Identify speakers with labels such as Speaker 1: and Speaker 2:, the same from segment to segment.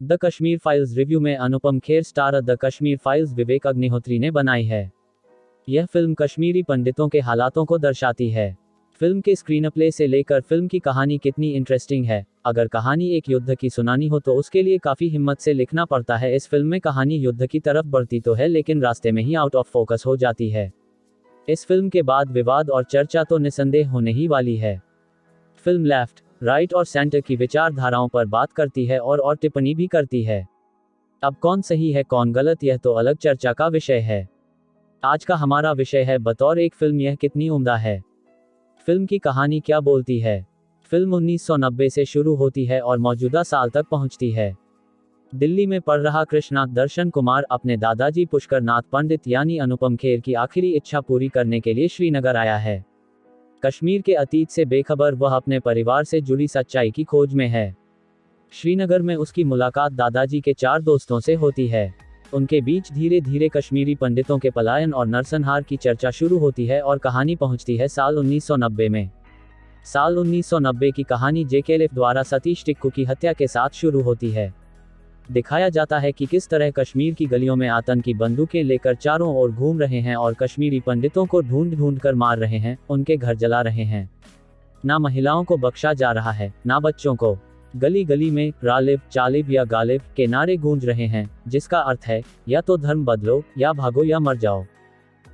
Speaker 1: The Kashmir files review में Anupam Kher star the Kashmir files Vivek Agnihotri ने बनाई है। यह फिल्म कश्मीरी पंडितों के हालातों को दर्शाती है। फिल्म के स्क्रीनप्ले से लेकर फिल्म की कहानी कितनी इंटरेस्टिंग है। अगर कहानी एक युद्ध की सुनानी हो तो उसके लिए काफी हिम्मत से लिखना पड़ता है। इस फिल्म में कहानी युद्ध की तरफ बढ़ती तो है लेकिन रास्ते में ही आउट ऑफ फोकस हो जाती है। इस फिल्म के बाद विवाद और चर्चा तो निसंदेह होने ही वाली है। फिल्म लेफ्ट, राइट और सेंटर की विचारधाराओं पर बात करती है और टिप्पणी भी करती है। अब कौन सही है कौन गलत यह तो अलग चर्चा का विषय है। आज का हमारा विषय है बतौर एक फिल्म यह कितनी उम्दा है। फिल्म की कहानी क्या बोलती है। फिल्म 1990 से शुरू होती है और मौजूदा साल तक पहुंचती है। दिल्ली में पढ़ रहा कृष्णा दर्शन कुमार अपने दादाजी पुष्कर नाथ पंडित यानी अनुपम खेर की आखिरी इच्छा पूरी करने के लिए श्रीनगर आया है। कश्मीर के अतीत से बेखबर वह अपने परिवार से जुड़ी सच्चाई की खोज में है। श्रीनगर में उसकी मुलाकात दादाजी के 4 दोस्तों से होती है। उनके बीच धीरे धीरे कश्मीरी पंडितों के पलायन और नरसंहार की चर्चा शुरू होती है और कहानी पहुंचती है साल 1990 में। साल 1990 की कहानी जेकेएलएफ द्वारा सतीश टिक्कू की हत्या के साथ शुरू होती है। दिखाया जाता है कि किस तरह कश्मीर की गलियों में आतंकी बंदूकें लेकर चारों ओर घूम रहे हैं और कश्मीरी पंडितों को ढूंढ ढूंढ कर मार रहे हैं, उनके घर जला रहे हैं। ना महिलाओं को बख्शा जा रहा है, ना बच्चों को। गली गली में रालिब, चालिब या गालिब के नारे गूंज रहे हैं, जिसका अर्थ है या तो धर्म बदलो या भागो या मर जाओ।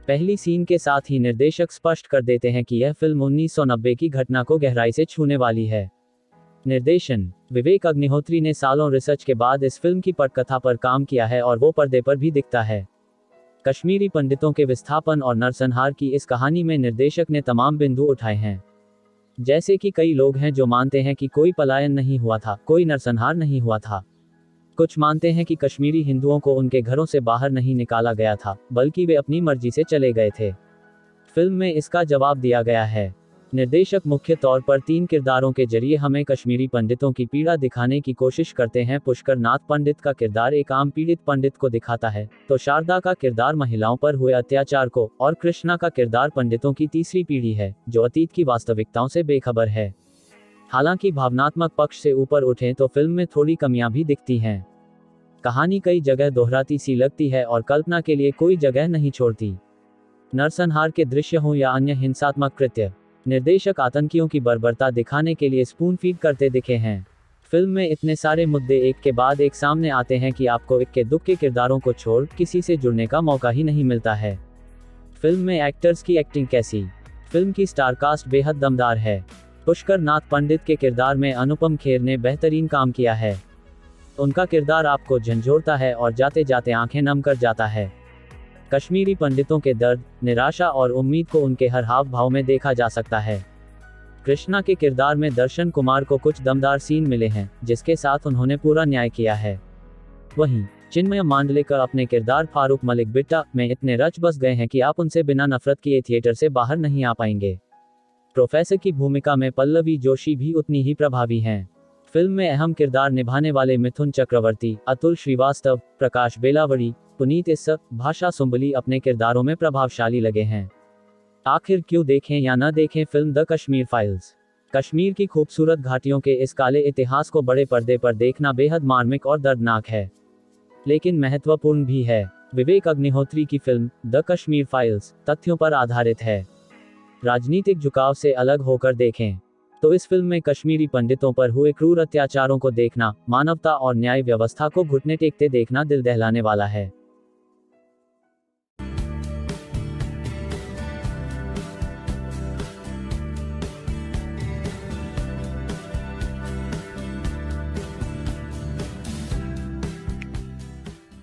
Speaker 1: पहली सीन के साथ ही निर्देशक स्पष्ट कर देते हैं कि यह फिल्म 1990 की घटना को गहराई से छूने वाली है। निर्देशन विवेक अग्निहोत्री ने सालों रिसर्च के बाद इस फिल्म की पटकथा पर काम किया है और वो पर्दे पर भी दिखता है। कश्मीरी पंडितों के विस्थापन और नरसंहार की इस कहानी में निर्देशक ने तमाम बिंदु उठाए हैं। जैसे कि कई लोग हैं जो मानते हैं कि कोई पलायन नहीं हुआ था, कोई नरसंहार नहीं हुआ था। कुछ मानते हैं कि कश्मीरी हिंदुओं को उनके घरों से बाहर नहीं निकाला गया था, बल्कि वे अपनी मर्जी से चले गए थे। फिल्म में इसका जवाब दिया गया है। निर्देशक मुख्य तौर पर 3 किरदारों के जरिए हमें कश्मीरी पंडितों की पीड़ा दिखाने की कोशिश करते हैं। पुष्कर नाथ पंडित का किरदार एक आम पीड़ित पंडित को दिखाता है, तो शारदा का किरदार महिलाओं पर हुए अत्याचार को, और कृष्णा का किरदार पंडितों की तीसरी पीढ़ी है, जो अतीत की वास्तविकताओं से बेखबर है। हालांकि भावनात्मक पक्ष से ऊपर उठें तो फिल्म में थोड़ी कमियां भी दिखती हैं। कहानी कई जगह दोहराती सी लगती है और कल्पना के लिए कोई जगह नहीं छोड़ती। नरसंहार के दृश्य हों या अन्य हिंसात्मक कृत्य, निर्देशक आतंकियों की बर्बरता दिखाने के लिए स्पून फीड करते दिखे हैं। फिल्म में इतने सारे मुद्दे एक के बाद एक सामने आते हैं कि आपको इक्के दुक्के किरदारों को छोड़ किसी से जुड़ने का मौका ही नहीं मिलता है। फिल्म में एक्टर्स की एक्टिंग कैसी। फिल्म की स्टारकास्ट बेहद दमदार है। पुष्कर नाथ पंडित के किरदार में अनुपम खेर ने बेहतरीन काम किया है। उनका किरदार आपको झंझोड़ता है और जाते जाते आंखें नम कर जाता है। कश्मीरी पंडितों के दर्द, निराशा और उम्मीद को उनके हर हाव भाव में देखा जा सकता है। कृष्णा के किरदार में दर्शन कुमार को कुछ दमदार सीन मिले हैं, जिसके साथ उन्होंने पूरा न्याय किया है। वहीं चिन्मय मांडलेकर अपने किरदार फारूक मलिक बिट्टा में इतने रच बस गए हैं कि आप उनसे बिना नफरत किए थिएटर से बाहर नहीं आ पाएंगे। प्रोफेसर की भूमिका में पल्लवी जोशी भी उतनी ही प्रभावी हैं। फिल्म में अहम किरदार निभाने वाले मिथुन चक्रवर्ती, अतुल श्रीवास्तव, प्रकाश बेलावड़ी, पुनीत इस्सक, भाषा सुंबली अपने किरदारों में प्रभावशाली लगे हैं। आखिर क्यों देखें या न देखें film the Kashmir files. Kashmir की खूबसूरत घाटियों के इस काले इतिहास को बड़े पर्दे पर देखना बेहद मार्मिक और दर्दनाक है, लेकिन महत्वपूर्ण भी है। विवेक अग्निहोत्री की फिल्म द कश्मीर फाइल्स तथ्यों पर आधारित है। राजनीतिक झुकाव से अलग होकर देखें तो इस फिल्म में कश्मीरी पंडितों पर हुए क्रूर अत्याचारों को देखना, मानवता और न्याय व्यवस्था को घुटने टेकते देखना दिल दहलाने वाला है।